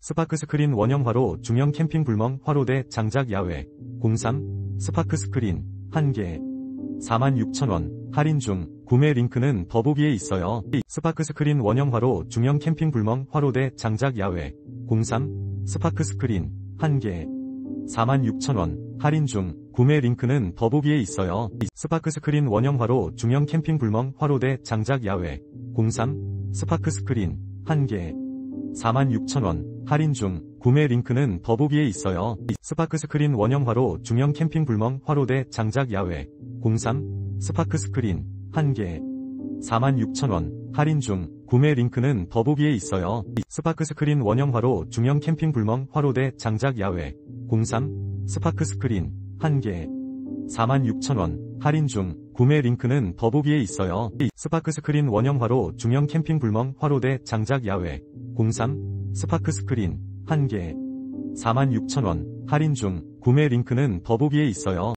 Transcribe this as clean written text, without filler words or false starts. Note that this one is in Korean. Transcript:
스파크 스크린 원형 화로 중형 캠핑 불멍 화로대 장작 야외 03 스파크 스크린 1개 46,000원 할인 중 구매 링크는 더보기에 있어요. 스파크 스크린 원형 화로 중형 캠핑 불멍 화로대 장작 야외 03 스파크 스크린 1개 46,000원 할인 중 구매 링크는 더보기에 있어요. 스파크 스크린 원형 화로 중형 캠핑 불멍 화로대 장작 야외 03 스파크 스크린 1개 46,000원 할인 중 구매 링크는 더보기에 있어요. 스파크 스크린 원형 화로 중형 캠핑 불멍 화로대 장작 야외 03 스파크 스크린 1개 46,000원 할인 중 구매 링크는 더보기에 있어요. 스파크 스크린 원형 화로 중형 캠핑 불멍 화로대 장작 야외 03 스파크 스크린 1개 46,000원 할인 중 구매 링크는 더보기에 있어요. 스파크 스크린 원형 화로 중형 캠핑 불멍 화로대 장작 야외 03 스파크 스크린 1개 46,000원 할인 중 구매 링크는 더보기에 있어요.